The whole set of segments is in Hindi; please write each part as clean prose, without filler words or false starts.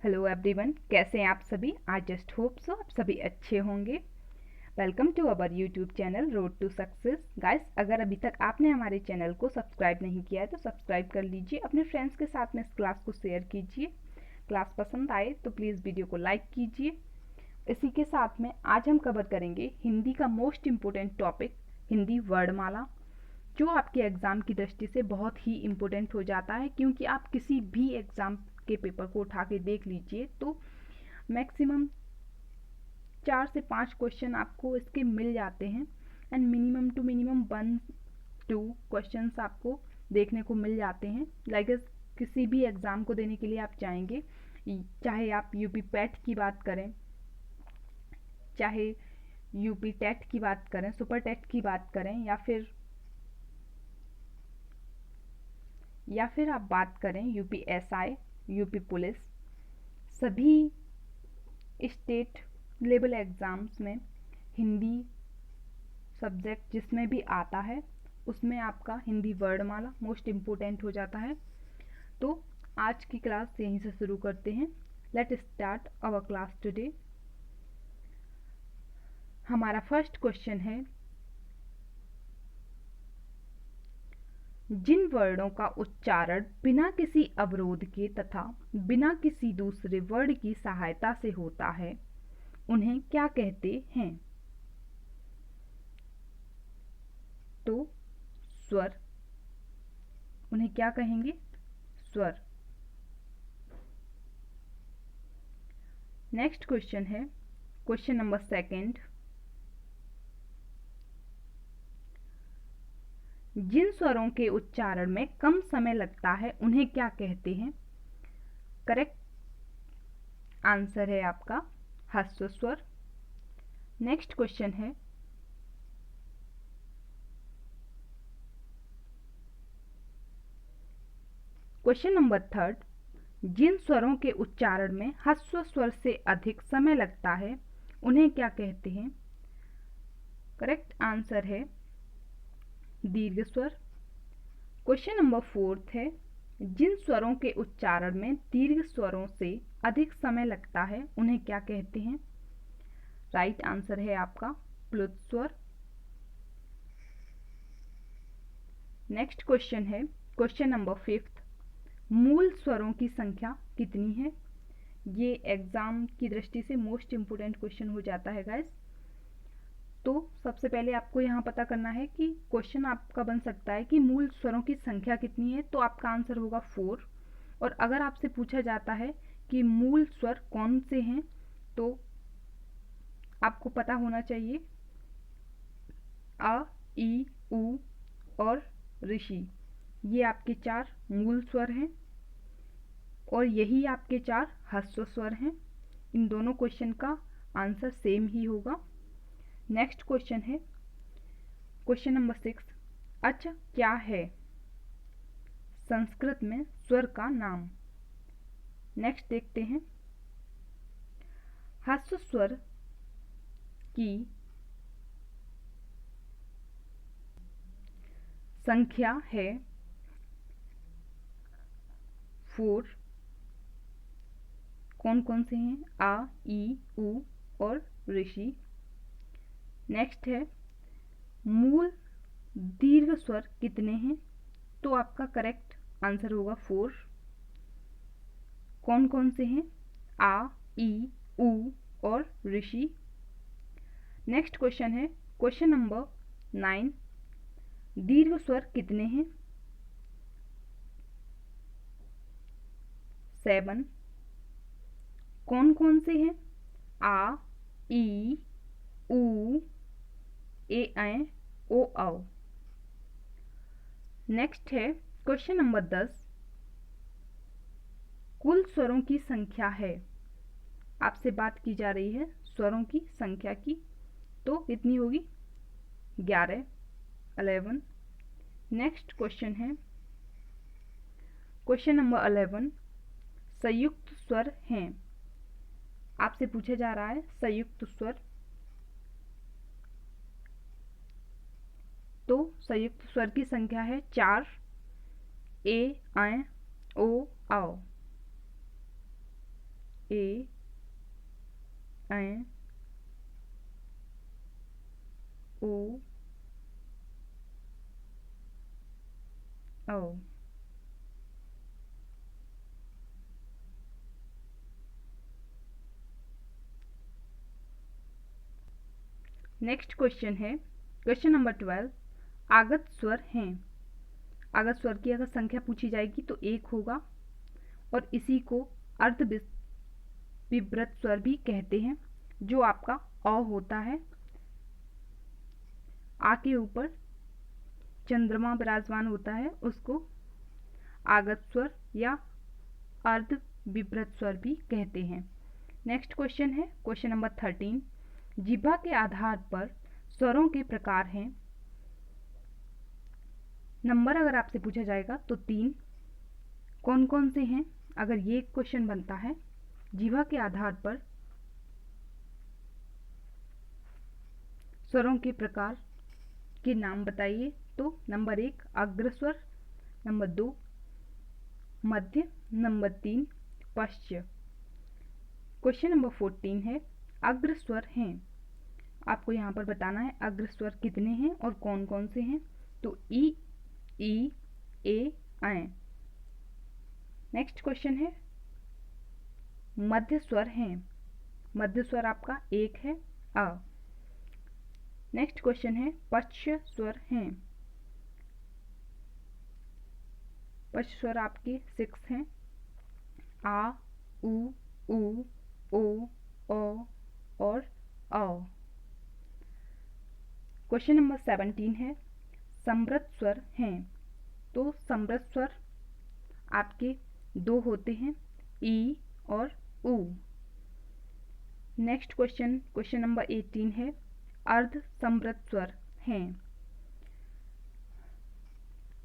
हेलो एवरीवन, कैसे हैं आप सभी। आई जस्ट होप सो आप सभी अच्छे होंगे। Welcome to our YouTube channel road to success. Guys, अगर अभी तक आपने हमारे चैनल को सब्सक्राइब नहीं किया है तो सब्सक्राइब कर लीजिए, अपने फ्रेंड्स के साथ में इस क्लास को शेयर कीजिए। क्लास पसंद आए तो प्लीज़ वीडियो को लाइक कीजिए। इसी के साथ में आज हम कवर करेंगे हिंदी का मोस्ट इम्पोर्टेंट टॉपिक, हिंदी वर्णमाला, जो आपके एग्ज़ाम की दृष्टि से बहुत ही इम्पोर्टेंट हो जाता है। क्योंकि आप किसी भी एग्ज़ाम के पेपर को उठा के देख लीजिए तो मैक्सिमम 4 से 5 क्वेश्चन आपको इसके मिल जाते हैं and minimum to minimum 1-2 questions आपको देखने को मिल जाते हैं। लाइक किसी भी एग्ज़ाम को देने के लिए आप चाहेंगे, चाहे आप यूपी पैट की बात करें, चाहे यूपी टेट की बात करें, सुपर टेट की बात करें, या फिर आप बात करें यूपी एसआई, यूपी पुलिस, सभी स्टेट लेवल एग्ज़ाम्स में हिंदी सब्जेक्ट जिसमें भी आता है उसमें आपका हिंदी वर्णमाला मोस्ट इम्पोर्टेंट हो जाता है। तो आज की क्लास यहीं से शुरू करते हैं। Let start our class today. हमारा फर्स्ट क्वेश्चन है, जिन वर्णों का उच्चारण बिना किसी अवरोध के तथा बिना किसी दूसरे वर्ण की सहायता से होता है उन्हें क्या कहते हैं? तो स्वर। उन्हें क्या कहेंगे? स्वर। नेक्स्ट क्वेश्चन है, क्वेश्चन नंबर सेकंड, जिन स्वरों के उच्चारण में कम समय लगता है उन्हें क्या कहते हैं? करेक्ट आंसर है आपका ह्रस्व स्वर। नेक्स्ट क्वेश्चन है, क्वेश्चन नंबर थर्ड, जिन स्वरों के उच्चारण में ह्रस्व स्वर से अधिक समय लगता है उन्हें क्या कहते हैं? करेक्ट आंसर है दीर्घ स्वर। क्वेश्चन नंबर फोर्थ है, जिन स्वरों के उच्चारण में दीर्घ स्वरों से अधिक समय लगता है उन्हें क्या कहते हैं? राइट आंसर है आपका प्लुत स्वर। नेक्स्ट क्वेश्चन है, क्वेश्चन नंबर फिफ्थ, मूल स्वरों की संख्या कितनी है? ये एग्जाम की दृष्टि से मोस्ट इम्पोर्टेंट क्वेश्चन हो जाता है गाइस। तो सबसे पहले आपको यहाँ पता करना है कि क्वेश्चन आपका बन सकता है कि मूल स्वरों की संख्या कितनी है, तो आपका आंसर होगा 4। और अगर आपसे पूछा जाता है कि मूल स्वर कौन से हैं तो आपको पता होना चाहिए अ, ई, उ और ऋषि, ये आपके 4 मूल स्वर हैं और यही आपके 4 ह्रस्व स्वर हैं। इन दोनों क्वेश्चन का आंसर सेम ही होगा। नेक्स्ट क्वेश्चन है, क्वेश्चन नंबर 6, अच क्या है संस्कृत में स्वर का नाम? नेक्स्ट देखते हैं, ह्रस्व स्वर की संख्या है 4। कौन कौन से हैं? आ, ई, उ और ऋषि। नेक्स्ट है, मूल दीर्घ स्वर कितने हैं? तो आपका करेक्ट आंसर होगा 4। कौन कौन से हैं? आ, ई, उ और ऋषि। नेक्स्ट क्वेश्चन है, क्वेश्चन नंबर 9, दीर्घ स्वर कितने हैं? 7। कौन कौन से हैं? आ, ई, उ, ए, ऐ, ओ, औ। नेक्स्ट है क्वेश्चन नंबर 10, कुल स्वरों की संख्या है। आपसे बात की जा रही है स्वरों की संख्या की, तो कितनी होगी? 11, 11। नेक्स्ट क्वेश्चन है, क्वेश्चन नंबर 11, संयुक्त स्वर हैं। आपसे पूछा जा रहा है संयुक्त स्वर, तो संयुक्त स्वर की संख्या है 4, ए, ऐ, ओ, औ। ए ऐ ओ औ। नेक्स्ट क्वेश्चन है क्वेश्चन नंबर 12। आगत स्वर हैं। आगत स्वर की अगर संख्या पूछी जाएगी तो एक होगा और इसी को अर्ध विव्रत स्वर भी कहते हैं, जो आपका अ होता है। आ के ऊपर चंद्रमा विराजमान होता है, उसको आगत स्वर या अर्ध विव्रत स्वर भी कहते हैं। नेक्स्ट क्वेश्चन है क्वेश्चन नंबर 13। जिह्वा के आधार पर स्वरों के प्रकार हैं। नंबर अगर आपसे पूछा जाएगा तो 3। कौन कौन से हैं? अगर ये क्वेश्चन बनता है जिह्वा के आधार पर स्वरों के प्रकार के नाम बताइए, तो नंबर 1 अग्रस्वर, नंबर 2 मध्य, नंबर 3 पश्च। क्वेश्चन नंबर 14 है अग्रस्वर हैं। आपको यहाँ पर बताना है अग्रस्वर कितने हैं और कौन कौन से हैं। तो ई, ए, ऐ। नेक्स्ट क्वेश्चन है मध्य स्वर हैं। मध्य स्वर आपका एक है, अ। नेक्स्ट क्वेश्चन है पश्च स्वर हैं। पश्च स्वर आपके 6 हैं, आ, उ, ओ, और औ। क्वेश्चन नंबर 17 है समृद्ध स्वर हैं। तो समृद्ध स्वर आपके 2 होते हैं, ई और उ। नेक्स्ट क्वेश्चन नंबर 18 है अर्ध समृद्ध स्वर हैं।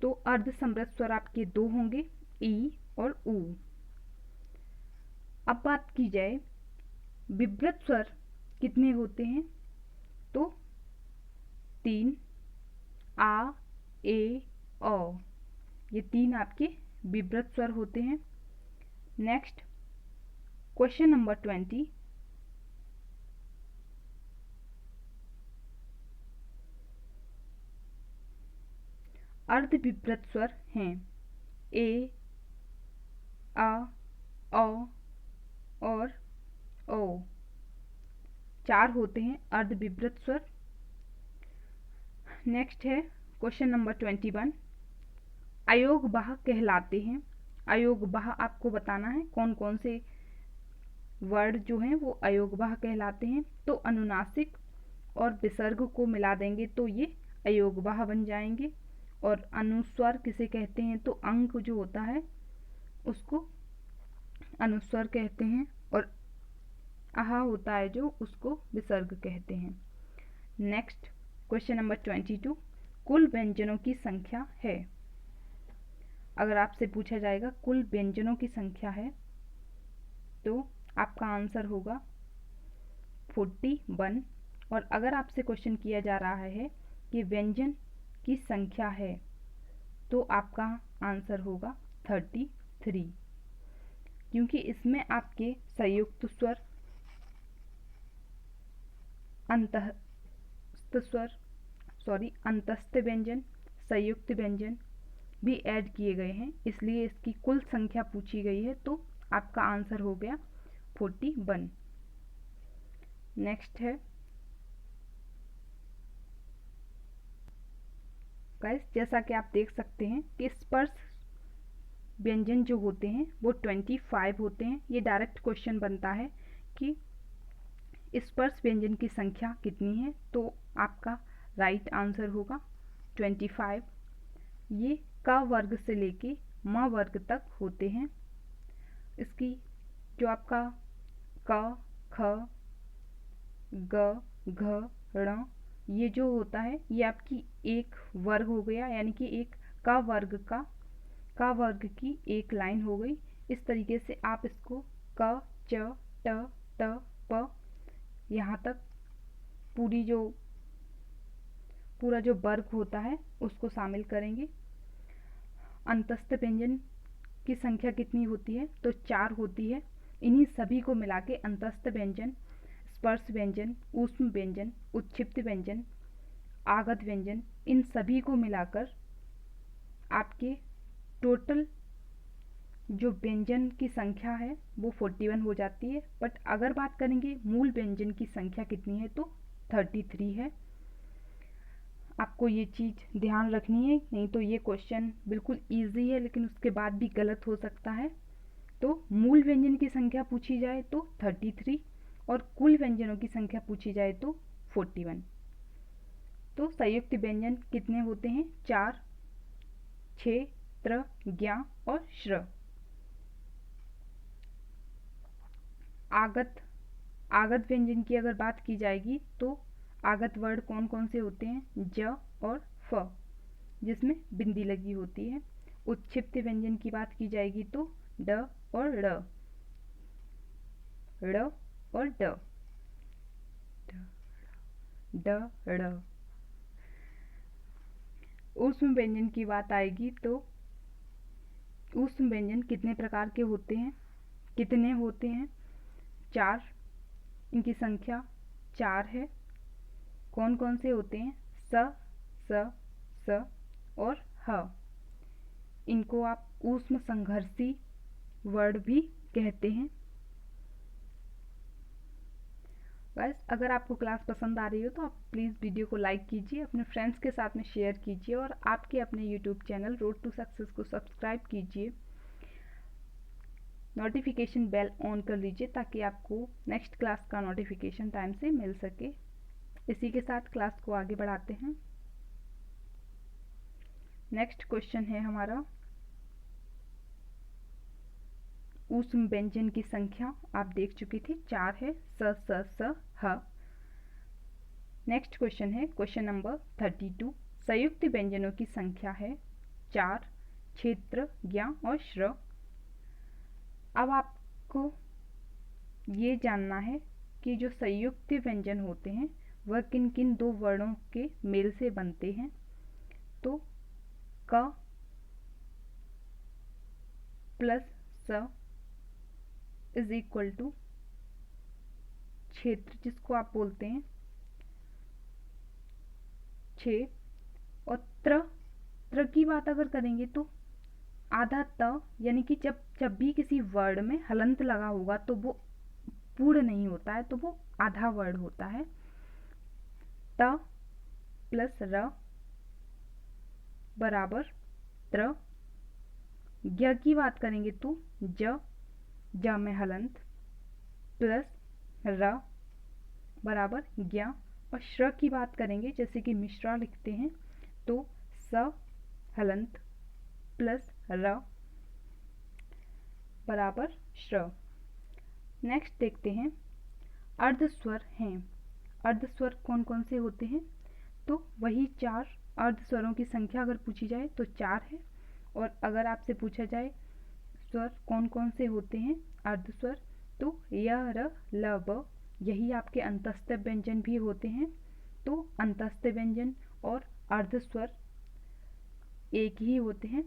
तो अर्ध समृद्ध स्वर आपके 2 होंगे, ई और उ। अब बात की जाए विव्रत स्वर कितने होते हैं, तो 3, आ, ए, औ। ये 3 आपके विव्रत स्वर होते हैं। Next question number 20। अर्ध विव्रत स्वर हैं। ए, आ, औ और ओ। 4 होते हैं अर्ध विव्रत स्वर। नेक्स्ट है क्वेश्चन नंबर 21। अयोगवाह कहलाते हैं। अयोगवाह आपको बताना है कौन कौन से वर्ड जो हैं वो अयोगवाह कहलाते हैं। तो अनुनासिक और विसर्ग को मिला देंगे तो ये अयोगवाह बन जाएंगे। और अनुस्वर किसे कहते हैं, तो अंक जो होता है उसको अनुस्वर कहते हैं और आहा होता है जो, उसको विसर्ग कहते हैं। Next question number 22। कुल व्यंजनों की संख्या है। अगर आपसे पूछा जाएगा कुल व्यंजनों की संख्या है तो आपका आंसर होगा 41। और अगर आपसे क्वेश्चन किया जा रहा है कि व्यंजन की संख्या है तो आपका आंसर होगा 33, क्योंकि इसमें आपके संयुक्त स्वर, अंतस्थ व्यंजन, संयुक्त व्यंजन भी ऐड किए गए हैं, इसलिए इसकी कुल संख्या पूछी गई है। तो आपका आंसर हो गया 41। नेक्स्ट है गाइस, जैसा कि आप देख सकते हैं कि स्पर्श व्यंजन जो होते हैं वो 25 होते हैं। ये डायरेक्ट क्वेश्चन बनता है कि स्पर्श व्यंजन की संख्या कितनी है, तो आपका राइट आंसर होगा 25। ये क वर्ग से लेके म वर्ग तक होते हैं। इसकी जो आपका क, ख, ग, घ, ण, ये जो होता है ये आपकी एक वर्ग हो गया, यानी कि एक क वर्ग की एक लाइन हो गई। इस तरीके से आप इसको क, च, ट, ट, प यहाँ तक पूरा जो वर्ग होता है उसको शामिल करेंगे। अंतस्थ व्यंजन की संख्या कितनी होती है, तो 4 होती है। इन्हीं सभी को मिला के अंतस्थ व्यंजन, स्पर्श व्यंजन, ऊष्म व्यंजन, उत्क्षिप्त व्यंजन, आगत व्यंजन, इन सभी को मिलाकर आपके टोटल जो व्यंजन की संख्या है वो 41 हो जाती है। बट अगर बात करेंगे मूल व्यंजन की संख्या कितनी है तो 33 है। आपको ये चीज़ ध्यान रखनी है, नहीं तो ये क्वेश्चन बिल्कुल इजी है लेकिन उसके बाद भी गलत हो सकता है। तो मूल व्यंजन की संख्या पूछी जाए तो 33 और कुल व्यंजनों की संख्या पूछी जाए तो 41। तो संयुक्त व्यंजन कितने होते हैं? 4, 6, त्र, ज्ञ और श्र। आगत व्यंजन की अगर बात की जाएगी तो आगत वर्ड कौन कौन से होते हैं? ज और फ, जिसमें बिंदी लगी होती है। उत्क्षिप्त व्यंजन की बात की जाएगी तो ड और ड़, ड़ और ड, ड ड़। ऊष्म व्यंजन की बात आएगी तो ऊष्म व्यंजन कितने प्रकार के होते हैं? कितने होते हैं? 4, इनकी संख्या 4 है। कौन कौन से होते हैं? स, स और ह। इनको आप ऊष्म संघर्षी वर्ड भी कहते हैं। बस अगर आपको क्लास पसंद आ रही हो तो आप प्लीज़ वीडियो को लाइक कीजिए, अपने फ्रेंड्स के साथ में शेयर कीजिए और आपके अपने YouTube channel road to success को सब्सक्राइब कीजिए। नोटिफिकेशन बेल ऑन कर लीजिए ताकि आपको नेक्स्ट क्लास का नोटिफिकेशन टाइम से मिल सके। इसी के साथ क्लास को आगे बढ़ाते हैं। नेक्स्ट क्वेश्चन है हमारा ऊष्म व्यंजन की संख्या आप देख चुकी थी, 4 है। स ह। नेक्स्ट क्वेश्चन है क्वेश्चन नंबर 32। संयुक्त व्यंजनों की संख्या है 4, क्षेत्र, ज्ञ और श्र। अब आपको ये जानना है कि जो संयुक्त व्यंजन होते हैं वह किन किन दो वर्णों के मेल से बनते हैं। तो क प्लस स इज इक्वल टू क्षेत्र, जिसको आप बोलते हैं 6। और त्र की बात अगर करेंगे तो आधा त, यानी कि जब भी किसी वर्ड में हलंत लगा होगा तो वो पूर्ण नहीं होता है, तो वो आधा वर्ड होता है। त प्लस र बराबर त्र। ज्ञ की बात करेंगे तो ज में हलंत प्लस र बराबर ज्ञ। और श्र की बात करेंगे जैसे कि मिश्रा लिखते हैं तो स हलंत प्लस र बराबर श्र। नेक्स्ट देखते हैं अर्धस्वर हैं। अर्धस्वर कौन कौन से होते हैं? तो वही 4 अर्धस्वरों की संख्या अगर पूछी जाए तो 4 है। और अगर आपसे पूछा जाए स्वर कौन कौन से होते हैं अर्धस्वर, तो य, र, ल, ब, यही आपके अंतस्थ व्यंजन भी होते हैं। तो अंतस्थ व्यंजन और अर्धस्वर एक ही होते हैं।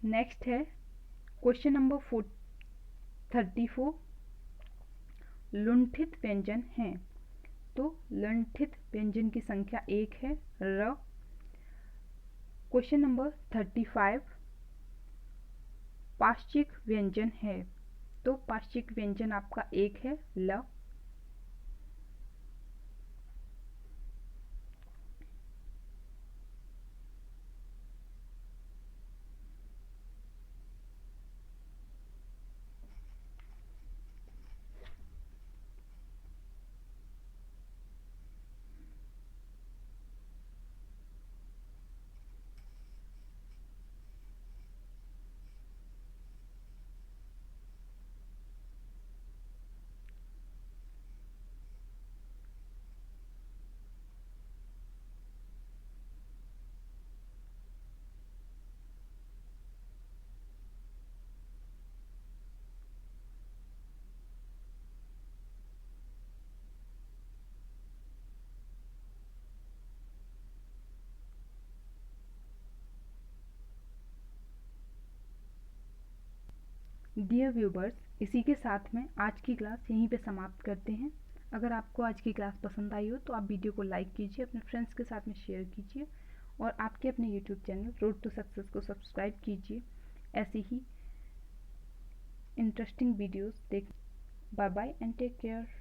नेक्स्ट है क्वेश्चन नंबर 34। लुंठित व्यंजन हैं। तो लुंठित व्यंजन की संख्या 1 है, र। Question number 35। पाश्चिक व्यंजन है। तो पाश्चिक व्यंजन आपका 1 है, ल। डियर व्यूवर्स, इसी के साथ में आज की क्लास यहीं पे समाप्त करते हैं। अगर आपको आज की क्लास पसंद आई हो तो आप वीडियो को लाइक कीजिए, अपने फ्रेंड्स के साथ में शेयर कीजिए और आपके अपने YouTube channel road to success को सब्सक्राइब कीजिए ऐसी ही इंटरेस्टिंग वीडियोस देख। Bye bye and take care.